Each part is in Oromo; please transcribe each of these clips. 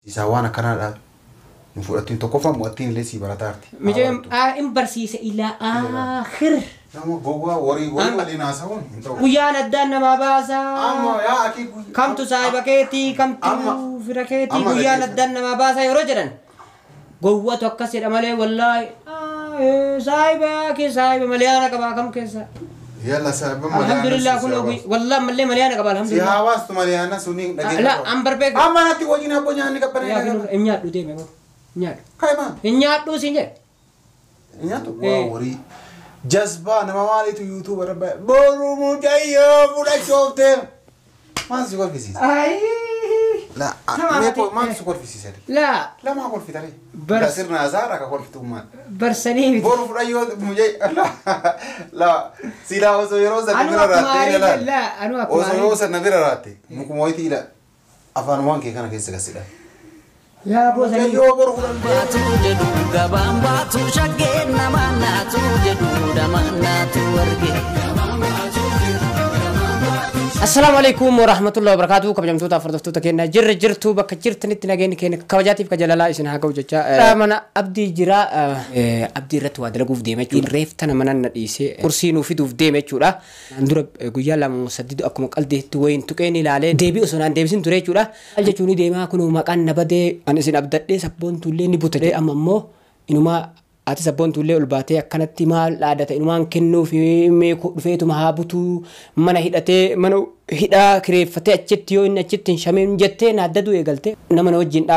إساوانا كندا نفوتين تكوفا موتين لسي براتارتي مجيم إم برسيس إلى آخر نعم جوا وري مالينا سون ويانا الدنا ما بازا أما يا أكيد كم تسايبكيتي كم تفركيتي ويانا الدنا ما بازا يرجعن جوا توكسر أمله والله سايبك مليانا كبا كم كيسا يلا سبب الحمد لله كله والله مليانا كبا الحمد لله سيهاواس تمليانا سوني لا أمبر بيك أما نتي وجينا بنيا نكبرنا يا إنيات دو تيمه إنيات كايما إنيات دو سينجة إنيات وري جذبة نمامالي تو يوتيوب ربع بورو مجايا فولا شوفته ما سكور في سيس لا ما سكور في سيس لا ما أقول في تري بس صرنا زارك أقول في تومان برسني بورو فولا يو مجاي لا سيلا وزيروز نبيرا راتي لا أنا أكو وزيروز نبيرا راتي مكمويتي لا أفانوان كي كان كيس كسيلا يا أبو سليم يا بورو فولا batu jedhu gabaan baatu shaggeen namaan naatu jedhu damaan naatu warge. السلام عليكم ورحمة الله وبركاته كم جمتوا تفرضتوا تكينا جرتوا بكجرت نتناجين كين كوجاتي بكجللا إسنها كوجتشا من أبدي جراء أبدي رتوا دلقوا في ديمة جون ريفتنا من النئيسة كرسينو في دوف ديمة جورا عندنا جويا لما مسدد أكمل قلده توين تكيني لالي ديبي أصلا ديبسين تري جورا الجتوني ديما كانوا مكان نبدأ أنا سين أبدأ لي سبون تولي نبوتة أمامه إنما ati sabboon tullee ol baatee akkanatti maal dhaadata inumaan kennuu fi meekuu dhufeetu mahaa butuu mana hidhatee mana hidhaa kireeffatee achitti yoo inni achitti hin shameen jettee naaddaduu eegalte nama na wajjin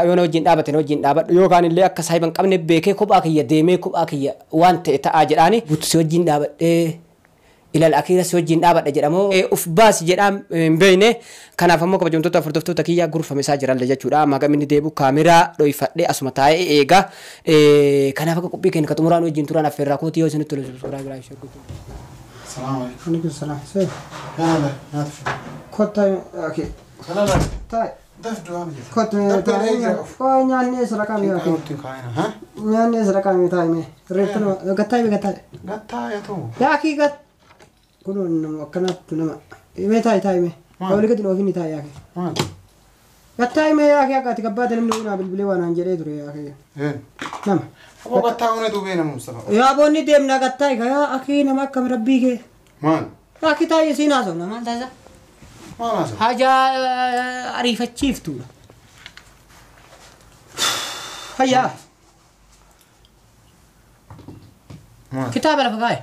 dhaabate na wajjin dhaabadhu yookaan illee akka saahiban qabne beekee kophaa kiyya deemee kophaa kiyya waan ta'e ta'aa jedhaani butusi wajjin dhaabadhee ilal akhiira si wajjin dhaabadha jedhamoo uf baasi jedhaan beeyne kanaaf ammoo kabajamtoota furdoftoota kiyya gurfame isaa jiraalla jechuudha magaminni deebu kaameraa dhoyfadhee asuma taa'ee eega kanaaf akka qophii keenya kaxumuraan wajjin turaan affeerraa kootii yoo isinitti tole subscribe like share gootu السلام عليكم alaikum salaam see هلا ناتف kota okay هلا taa'e دف دوام kota taa'e oo nyaanni sira kaamee okay ها nyaanni sira kaamee taa'e reettano gattaa'e قطع يا تو yaa kii gat kunoo akkanatti nama mee taa'e mee wali gadi dhoofini taa'e yaa kee ما gattaa'e mee yaa kee akkaati gabbaate namni unaa bilbilee waan aan jedhee ture yaa kee ايه nama هو قطع هنا تو بينا مصطفى yaa boonni deemna gattaa'e yaa akii nama akkam rabbii kee مان yaa kii taa'e siin haasofna maal taasa ما ناسب hajaa ariifachiiftuudha hayyaa ما kitaaba lafa kaa'e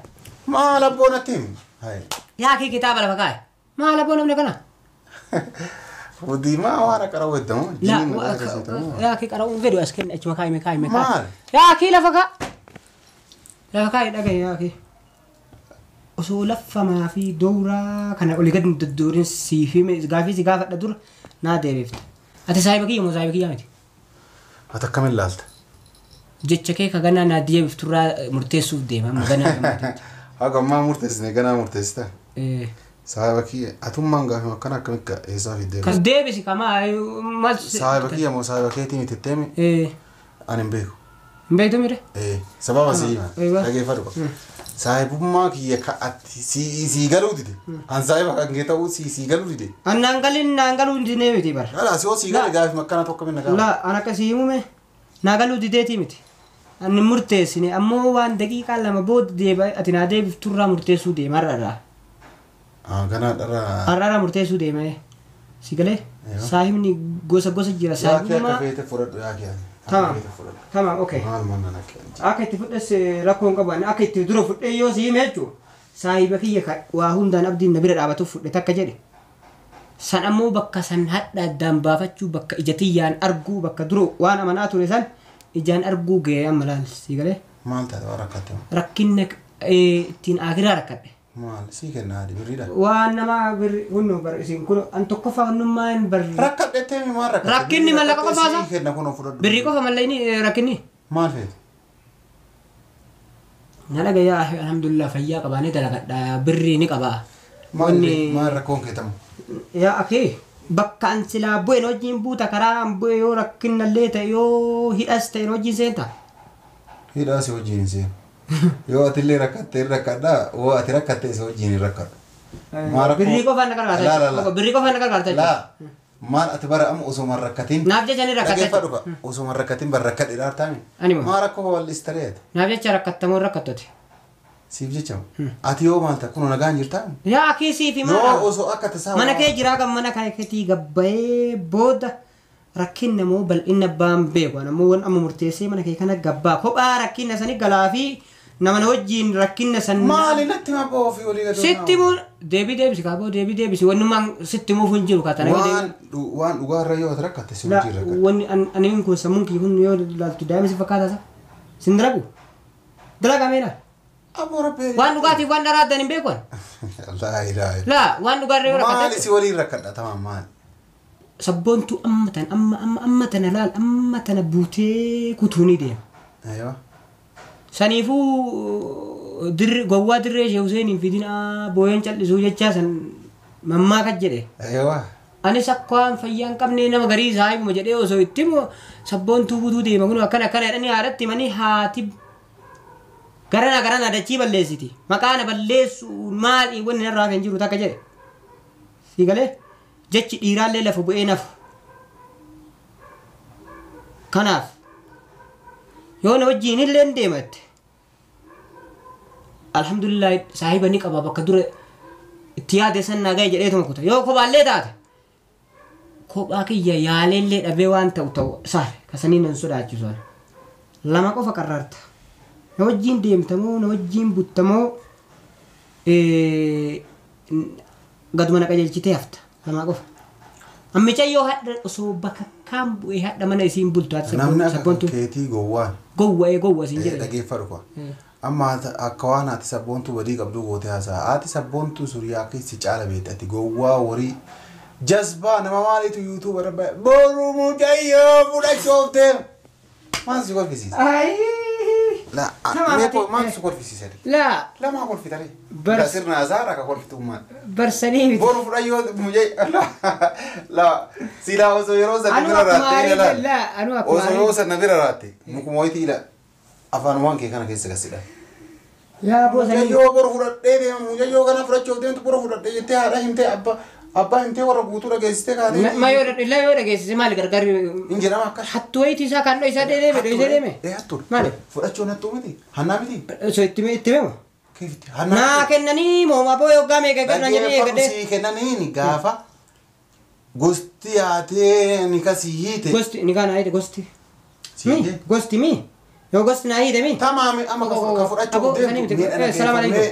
ما لبونا تيم هاي yaa kii kitaaba lafa kaa'e maa labboo namni kana ودي ما وانا كراوي الدم yaa kii qara'uun fedhu as kenna achuma kaa'e مال yaa kii lafa kaa'e dhagaye yaa kii osoo laffamaa fi dooraa kana olii gadi doddoorin siifime gaafii si gaafadha dura naa deebifte ati saahiba kiyya moo saahiba kiyyaa miti هتكمل لالت jecha kee ka ganaa naa deebifturraa murteessuuf deema amma ganaa هاكا ما مرتسني كنا مرتستا صاحبكي أتوم في مكانك كمك إيسا في الدين kas deebisi kamaa mal صاحبكي مو صاحبكي تيني تتمي أنا مبيكو mbeektu mire إيه سبب سيما أيوة. لكن فرق صاحب ما كي كأت سي قالوا دي أن صاحبك أنت أو سي قالوا دي annaan galuu dinee miti bar لا سوى سي قال قاعد في مكانك توك منك la ana akkasii himume naa galuu dideeti miti ani murteessine ammoo waan daqiiqaa lama booda deeba ati naa deebifturraa murteessuu deema har'arraa كنا ترى har'arraa murteessuu deema si galee saahibni gosa jira يا كي saahibummaa كفيت فرد يا كي tamam okay ما المنا نك akka itti fudhes rakkoon qaban akka itti dura fudhee yoo si hime jechuun saahiba kiyya waa hundaan abdiin na bira dhaabatuuf fudhe takka jedhe san ammoo bakka san hadha addaan baafachuu bakka ija tiyyaan arguu bakka dura waan amanaa ture san ijaan arguu ga'ee amma laal si galee ما أنت وركتهم rakkinna ittiin akiraa rakkadhe ما سيكنا هذه بريدة waan nama hunnu bar isin kun an tokko faannummaan bar ركت تيمي ما ركت rakkinni mallaqa qofaasa سيكنا كنا فرد birrii qofa mallayni rakkinni ما فيت nala gayyaa alhamdulillah fayyaa qabaanee dalagadha birrii ni qabaa ما ركون كتم yaa akee bakka an silaa bu'een wajjin buuta karaa an bu'e yoo rakkinnallee ta'e yoo hidhas ta'e wajjin seenta hidhaa si wajjin seen yoo ati illee rakkattee rakkadha oo ati rakkattee si wajjin rakkadha birrii qofaan na gargaarta La. birrii qofaan na gargaarta لا maal ati bara amma osoo marrakkatiin naaf jecha ni rakkatte dhaggeeffadhu osoo marrakkatiin barrakkadhe dhaartaami Anima. maa rakkoo wallistareet naaf jecha rakkattamoo rakkattote siif jecha ati yoo maalta kun nagaan jirtaa yaa kiisii fi yoo osoo akka tasaa mana kee jiraa kan mana keetii gabbayee booda rakkinna moo bal'inna baan beeku namuu wan amma murteessee mana kee kana gabbaa kophaa rakkinna sani galaa fi nama na wajjiin rakkinna san maali natti ma boo fi olii gadoo sitti mu deebisi kaaboo deebisi wannumaan sitti muuf hin jiru katana waan dhugaarra yoo rakkatte si hojii rakkatte wanni ani kun sammuun kii kun yoo laaltu daa'imni si fakkaata sa sin dalagu dalagaa meena aboo rabbee waan dhugaatiif waan dharaaddan hin beekuan laa ilaaha laa waan dhugaarra yoo maali rakkatte si waliin rakkadha tamaan maali sabboontu amma tana laal amma tana buutee kutuunii deema aywa saniifuu gowwaa dirree Sheekh Hussein fidina booyen callisuu jechaa san mammaa kan jedhe aywa anis akka waan fayyaa hin qabne nama garii saahibuma jedhee osoo itti immoo sabboontuu butuu deema kun akkana jedhanii haadhatti himanii haati garana dachii balleessiti maqaana balleessu maali wanni narraa kan jiru takka jedhe sii galee jechi dhiiraallee lafa bu'ee nafu kanaaf yoo na wajjiin illee deematte alhamdulillah saahiba ni qaba bakka dura itti yaade san nagaa jedheetuma kuta yoo kophaallee taate kophaa kiyya yaaleellee dhabee waan ta'u saare kasanii nan sodaachisu lama qofa qarraarta na wajjiin deemtamoo na wajjiin buttamoo gaduma na qajeelchitee hafta lama qofa ammicha yoo hadda osoo bakka kaan bu'ee hadda mana isiin bultu ati namni akka keetii gowwa siin jedhe dhaggeeffadhu kwa amma akka waan ati sabboontuu badii qabduu goote haasaa ati sabboontuu suriyaa keessi caala beekati gowwaa warii jazbaa nama maaliitu yuutuuba rabba boru mucayyoo fudhachoofte maan si kolfisiisa la meepo maan si kolfisiisa la maa kolfitare la sirna azaara ka kolfitummaan barsanii boru fudhayyoo mujay la sila osoo yeroo san bira raatte la osoo yeroo san bira raatte mukumoyti ila afaanumaan kee kana keessa gasidha yaa boosanii yoo boru fudhadhee deema mucayyoo kana fudhachuuf deemtu boru fudhadhee jettee haadha himtee abbaa himtee warra guutuu dhageessitee kaatee ma yoo dhageessise maali gargarri hin jedhama akkas hattu wayitii isaa kan dho isaa deeme hattu maali fudhachuun hattuu miti hannaa miti so itti meema keefti naa kennanii moomaa boo yoggaa meeqa ganna jedhee eegadee sii kennanii gaafa gosti yaatee ni kasii hiite gosti ni kana hiite gosti gosti mi yoo gosti naa hiite mi tamaame amma ka fudhachuuf deemtu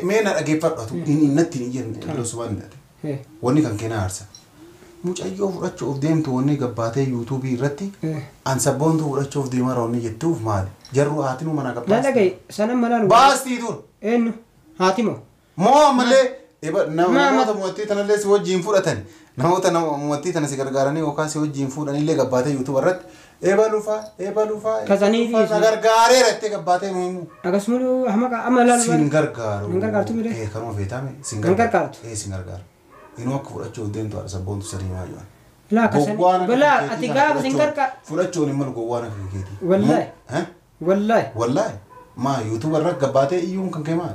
mee na dhageeffadhu inni natti ni jennu losumaan date wanni kan kena aarsa mucayyoo fudhachuuf deemtu wanni gabbaatee yuutuubii irratti an sabboontuu fudhachuuf deemaa roonni jettuuf maali jarru haatinu mana la dhagay sanan malaan baastii dur eenyu haatimo moo ammallee namoota muwattii tanallee si wajjiin fudhatan namoota muwattii tana si gargaaranii yookaan si wajjiin fuudhanillee gabbaatee yuutuuba irratti eebalufaa kasanii fi na gargaareera itti gabbaatee muhimu akkasuma hamaqa amma laal sin gargaaru hin gargaartu mire kanuma feetame sin gargaartu sin gargaaru inuu akka fudhachuuf deemtu haadha sabboontu sadii maa jiran laa kasanii balaa ati gaafa sin gargaar fudhachuun immoo gowwaan akka keetii wallaahi maa yuutuuba irra gabbaatee iyyuun kan kee maal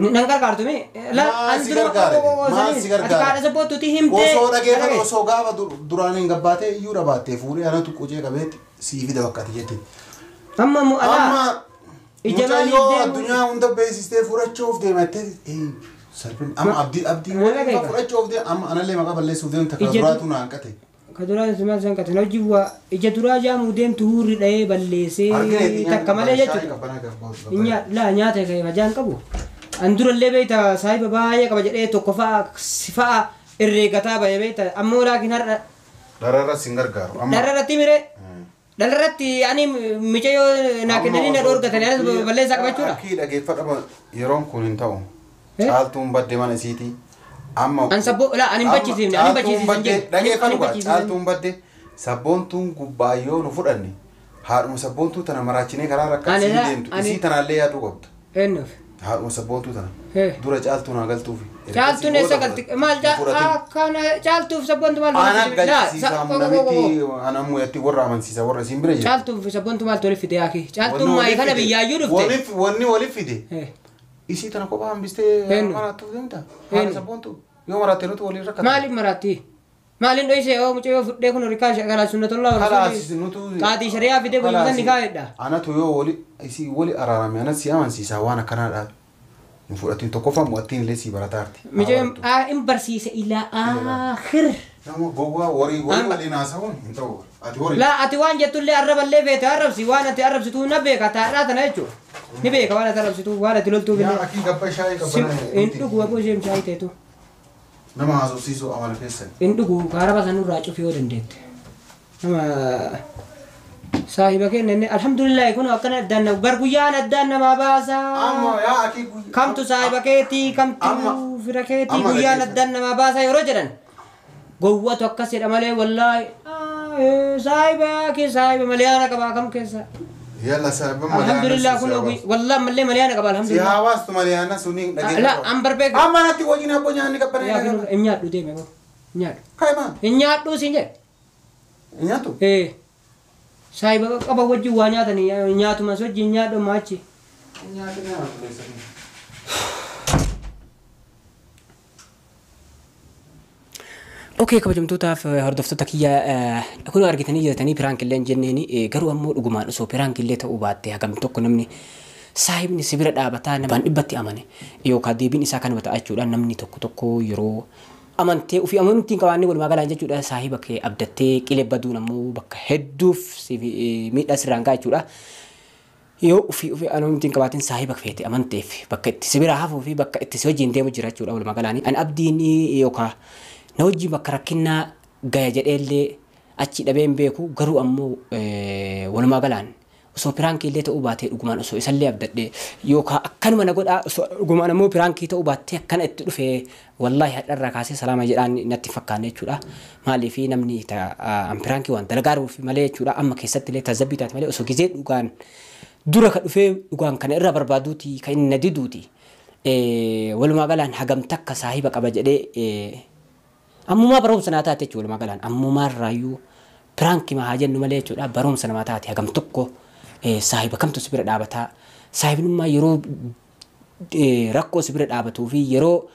nan gargaartu mi si gargaare ati kaadha sabboottuuti himtee osoo dhageeffate osoo gaafa duraan hin gabbaatee iyyuu dhabaattee fuudhee anatu qucee qabeetti sii fida bakka ati jetti amma mu'alaa mucayyoo addunyaa hunda beeksistee fudhachuuf deemattee salphin amma abdii waliin fudhachuuf deema amma anallee maqaa balleessuuf deemta ka duraatu na hanqate ka duraatu si maal hanqate na hojii waa ija duraa jaamuu deemtu hurri dha'ee balleessee takka malee jechuudha nyaata kee majaan qabu an durallee beeyta saahiba baay'ee qaba jedhee tokko fa'a irreegataa baay'ee beeyta ammoo laakiin har'a dhararra sin gargaaru dhararratti mire dhararratti ani micayyoo naa kennanii na dhoorgatanii anas balleessaa qabachuudha akkii dhageeffadhama yeroon kun hin ta'u caaltuun badde mana isiiti amma an sabbo la ani bachiisifne ani bachiisifne dhageeffadhu caaltuun badde sabboontuun gubbaayyoo nu fudhanne haadhuma sabboontuu tana maraachinee karaa rakkaasii deemtu isii tanaallee yaaduu qabda eenyuuf haadhuma sabboontuu tana dura caaltuu naa galtuufi caaltuun eessa galti maal akkana caaltuuf sabboontu maal ana galchisiisaa namitti ana muyatti warra amansiisa warra isin bira jira caaltuuf sabboontu maal tolif fide yaaki caaltuun maayii kana biyyaayyuu dhufte wanni walif fide isii tana kophaa hambistee maraattuuf deemta haadha sabboontuu yoo maraattee nuti waliin rakkata maaliif maraatti maalin dhoyse oo mucayyoo fudhee kun rikaa shakala sunnatullah خلاص نتو qaati shari'aa fidee guyyaa nikaa jedha أنا تويو ولي إسي ولي أرارمي أنا سيامان سيسا وانا كندا نفوتين تكوفا موتين لسي براتارتي mucayyoo in barsiise ilaa aakhir نعم جوا وري ولي ناسون انتو أتوري لا ati waan jettullee arraballee feete arrabsi waan ati arrabsituu na beeka taadhaa tana jechuudha ni beeka waan ati arrabsituu waan ati loltuu يا أكيد قبل شاي قبل in dhugu wagoo isheen shaayii teetu نما هذا سيسو أول فيسن in dhugu kaaraba sanurraa cufii yoo dandeette nama saahiba keenya alhamdulillah kun akkana addanna bar guyyaan addaan namaa baasaa أما يا أكيد kamtu saahiba keetii kamtu fira keetii guyyaan addaan namaa baasaa yeroo jedhan gowwatu akkas jedha malee wallaahi saahiba maliyaana qabaa kam keessa يلا سبب alhamdulillah kun wallah mallee maliyaana qabaa alhamdulillah سيهاواس تماليانا سوني la an barbeek أما نتي وجينا بنيان كبرنا yaa kun nyaadhu deeme ko nyaadhu كايما nyaadhu siin jedhe نياتو saahiba qaba wajjin waa nyaatanii nyaatumas wajjin nyaadhu maachi اوكي kabajamtootaaf hordoftoota kiyya kun argitanii jirtanii piraankiillee jenneeni garuu ammoo dhugumaan osoo piraankiillee ta'uu baatte hagam tokko namni saahibni sibira dhaabataa namaan dhibbatti amane yookaan deebiin isaa kanuma ta'a jechuudha namni tokko yeroo amantee ofii amantiin qabaannee walumaa galaan jechuudha saahiba kee abdattee qilee baduun ammoo bakka hedduuf miidhaa sirraan ga'a jechuudha. Yoo ofii amantiin qabaatiin saahiba feete amanteef bakka itti sibira hafuu fi bakka itti si wajjin deemu jira jechuudha walumaa galaanii. An abdiin yookaan na wajjin bakka rakkinnaa gaya jedheellee achi dhabeen beeku garuu ammoo walumaa galaan osoo piraankiillee ta'uu baatee dhugumaan osoo isallee abdadhee yookaan akkanuma na godhaa dhugumaan ammoo piraankii ta'uu baattee akkana itti dhufee wallaahi hadharraa kaasee salaama jedhaan natti fakkaanne jechuudha. Maaliif namni an piraankii waan dalagaaruuf malee jechuudha amma keessatti illee taazabbii taate malee osoo gizee dhugaan dura ka dhufee dhugaan kana irra barbaaduuti kan inni diduuti walumaa galaan hagam takka saahiba qaba jedhee ammumaa barumsa naa taate jechuudha walumaa galaan ammumaa irraayyuu piraankii maa haa jennu malee jechuudha barumsa namaa taate hagam tokko saahiba kamtu si bira dhaabataa saahibnummaa yeroo rakkoo si bira dhaabatuu fi yeroo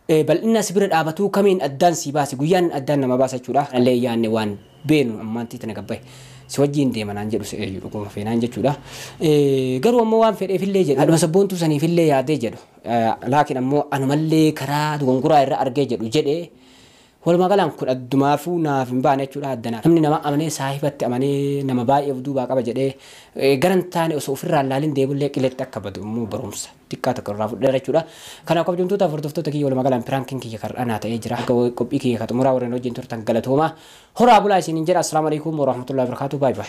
bal'inaa si bira dhaabatuu kamiin addaan si baase guyyaan addaan nama baasa jechuudha allee yaanne waan beenu ammaantii tana gabbaye si wajjin deemanaan jedhu se'ee jiru kuma feenaan jechuudha garuu ammoo waan fedheefillee jedhu aduma sabboontuu saniifillee yaadee jedhu laakiin ammoo anumallee karaa dogongoraa irra argee jedhu jedhee walumaa galaan kun addumaafuu naaf hin baane jechuudha addanaa namni nama amanee saahibatti amanee nama baay'ee of duubaa qaba jedhee garan taane osoo ofirraa laalin deebullee qileetti akka badu immoo barumsa xiqqaa tokko irraa fudhadha jechuudha. Kanaaf kabajamtootaaf hordoftoota kiyya walumaa galaan piraankiin kiyya kar'anaa ta'ee jira qophii kiyya ka xumuraa warreen wajjin turtan galatoomaa horaa bulaa isiniin jedha assalaamu alaikum warahmatullahi wabarakatuh baay baay.